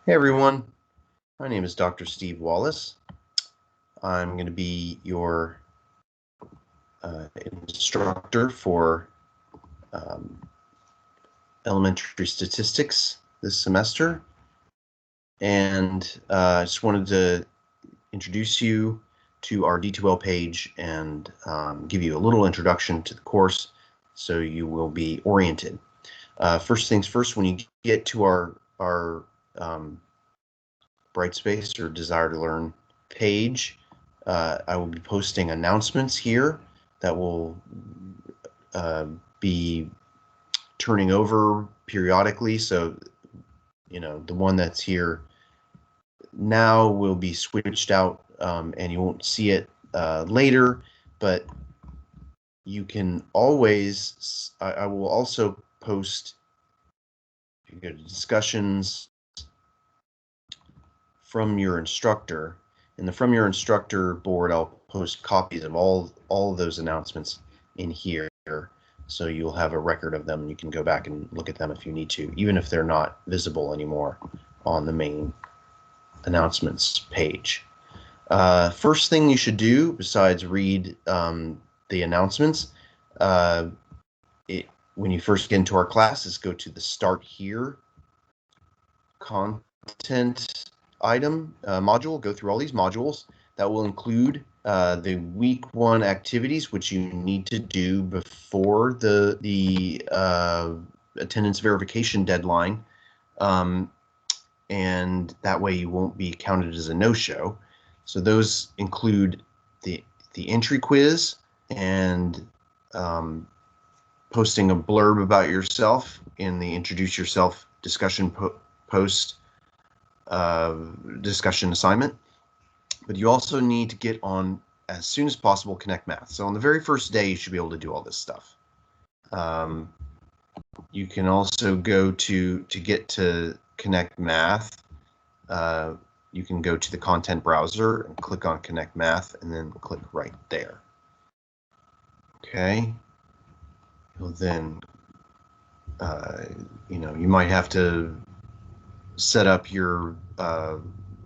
Hey everyone, my name is Dr. Steve Wallace. I'm going to be your instructor for um, elementary statistics this semester. And I just wanted to introduce you to our D2L page and give you a little introduction to the course so you will be oriented. First things first, when you get to our Brightspace or Desire to Learn page, I will be posting announcements here that will be turning over periodically. So, the one that's here now will be switched out and you won't see it later, but you can always, I will also post, you go to discussions from your instructor. In the From Your Instructor board, I'll post copies of all of those announcements in here, so you'll have a record of them and you can go back and look at them if you need to, even if they're not visible anymore on the main announcements page. First thing you should do, besides read the announcements, when you first get into our class, is go to the Start Here content item module, go through all these modules. That will include the week 1 activities, which you need to do before the attendance verification deadline, and that way you won't be counted as a no-show. So those include the entry quiz and posting a blurb about yourself in the Introduce Yourself discussion post discussion assignment. But you also need to get on as soon as possible Connect Math. So on the very first day, you should be able to do all this stuff. You can also go to get to Connect Math. You can go to the content browser and click on Connect Math and then click right there. Okay. You'll then, you might have to set up your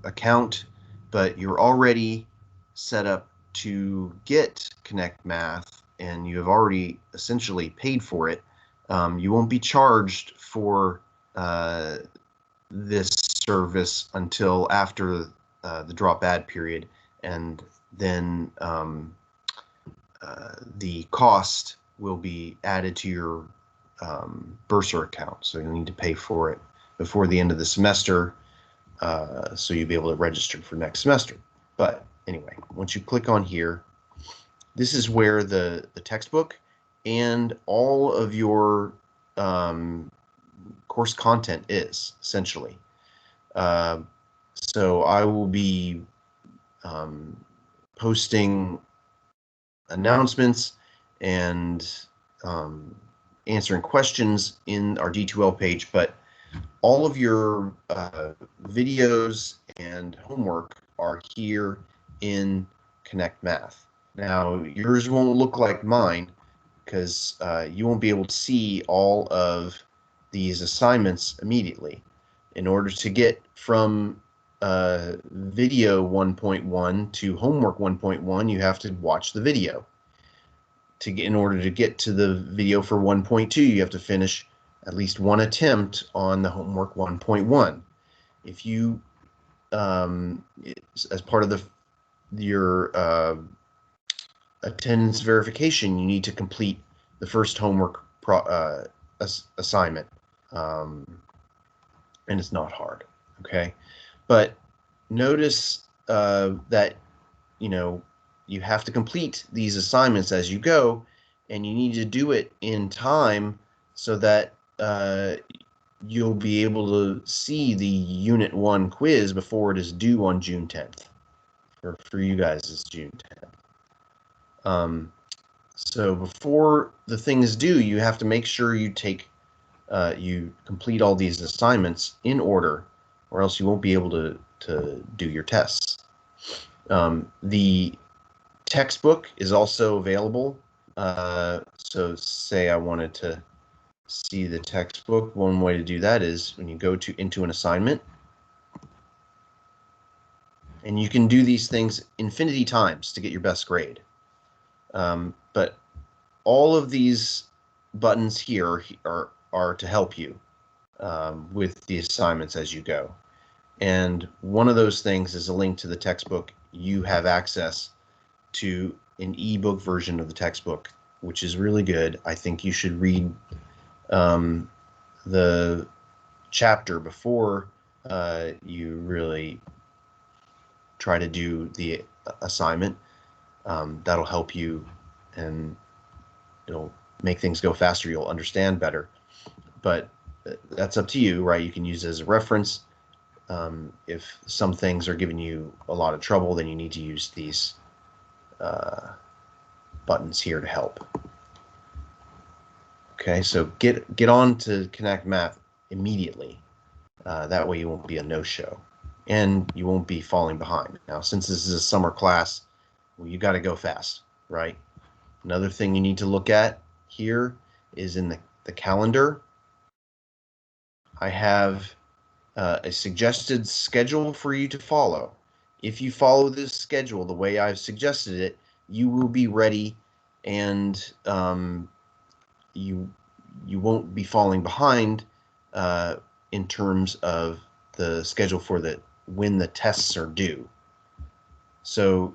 account, but you're already set up to get Connect Math and you have already essentially paid for it. You won't be charged for this service until after the drop add period, and then the cost will be added to your Bursar account, so you'll need to pay for it before the end of the semester, so you'll be able to register for next semester. But anyway, once you click on here, this is where the textbook and all of your course content is, essentially. So I will be posting announcements and answering questions in our D2L page, but all of your videos and homework are here in Connect Math. Now, yours won't look like mine because you won't be able to see all of these assignments immediately. In order to get from video 1.1 to homework 1.1, you have to watch the video. In order to get to the video for 1.2, you have to finish at least one attempt on the homework 1.1. If you, as part of your attendance verification, you need to complete the first homework assignment, and it's not hard, okay? But notice that, you have to complete these assignments as you go, and you need to do it in time so that you'll be able to see the Unit 1 quiz before it is due on June 10th. For you guys, it's June 10th. So before the thing is due, you have to make sure you complete all these assignments in order, or else you won't be able to do your tests. The textbook is also available. So say I wanted to see the textbook. One way to do that is when you go into an assignment, And you can do these things infinity times to get your best grade. But all of these buttons here are to help you with the assignments as you go. And one of those things is a link to the textbook. You have access to an ebook version of the textbook, which is really good. I think you should read the chapter before you really try to do the assignment. That'll help you, and it'll make things go faster. You'll understand better. But that's up to you, right? You can use it as a reference. If some things are giving you a lot of trouble, then you need to use these buttons here to help. Okay, so get on to Connect Math immediately. That way you won't be a no-show, and you won't be falling behind. Now, since this is a summer class, well, you got to go fast, right? Another thing you need to look at here is in the calendar. I have a suggested schedule for you to follow. If you follow this schedule the way I've suggested it, you will be ready, and you won't be falling behind in terms of the schedule for when the tests are due. So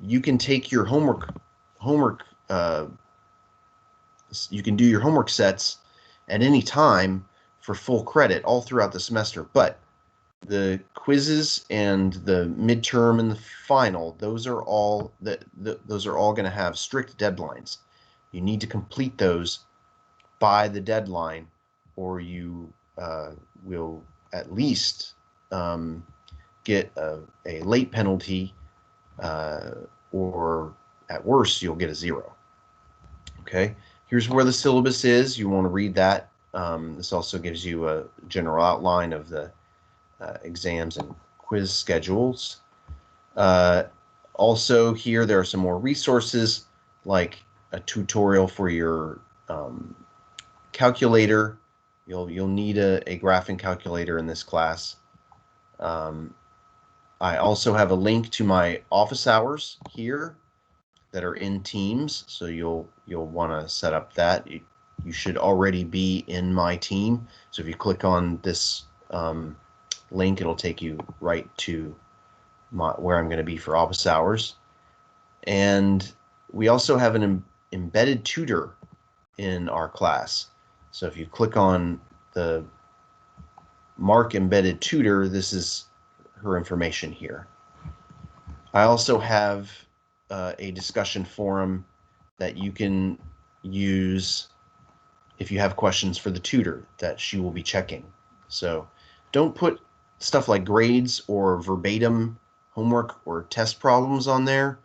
you can take your homework. You can do your homework sets at any time for full credit all throughout the semester, but the quizzes and the midterm and the final, those are all going to have strict deadlines. You need to complete those by the deadline, or you will at least get a late penalty, or at worst, you'll get a 0. Okay, here's where the syllabus is. You want to read that. This also gives you a general outline of the exams and quiz schedules. Also here, there are some more resources, like a tutorial for your calculator. You'll need a graphing calculator in this class. I also have a link to my office hours here that are in Teams, so you'll want to set up that. You should already be in my team, so if you click on this link, it'll take you right to where I'm going to be for office hours. And we also have an embedded tutor in our class. So if you click on the Mark Embedded Tutor, this is her information here. I also have a discussion forum that you can use if you have questions for the tutor that she will be checking. So don't put stuff like grades or verbatim homework or test problems on there,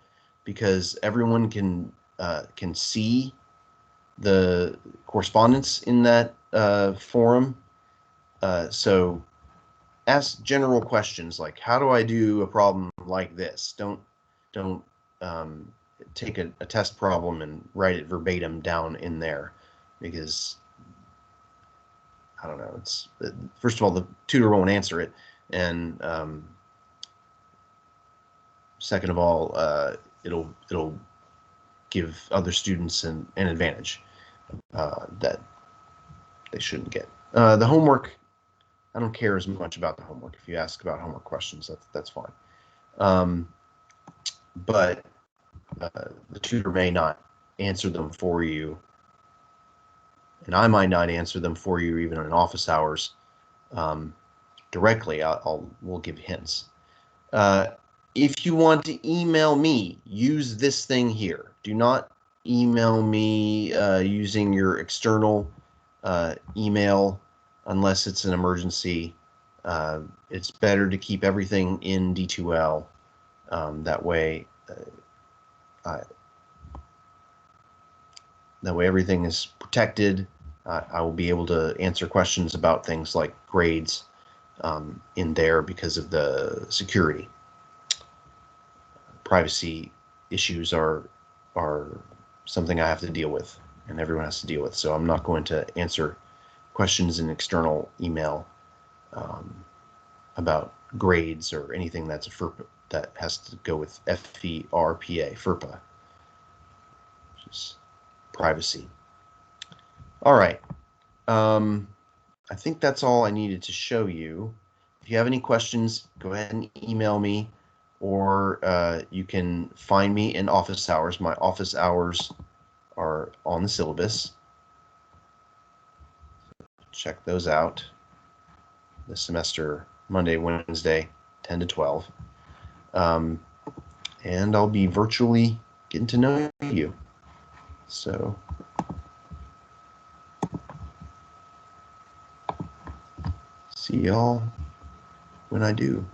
because everyone can see the correspondence in that forum. So ask general questions like, how do I do a problem like this? Don't take a test problem and write it verbatim down in there, because I don't know, it's first of all, the tutor won't answer it, and second of all, it'll give other students an advantage that they shouldn't get. The homework, I don't care as much about the homework. If you ask about homework questions, that's fine. But the tutor may not answer them for you, and I might not answer them for you even in office hours directly. We'll give hints. If you want to email me, use this thing here. Do not email me using your external email unless it's an emergency. It's better to keep everything in D2L. That way everything is protected. I will be able to answer questions about things like grades in there because of the security. Privacy issues are something I have to deal with, and everyone has to deal with. So I'm not going to answer questions in external email about grades or anything that's that has to go with FERPA, FERPA, which is privacy. All right. I think that's all I needed to show you. If you have any questions, go ahead and email me, or you can find me in office hours. My office hours are on the syllabus. Check those out. This semester, Monday, Wednesday, 10 to 12. And I'll be virtually getting to know you. So see y'all when I do.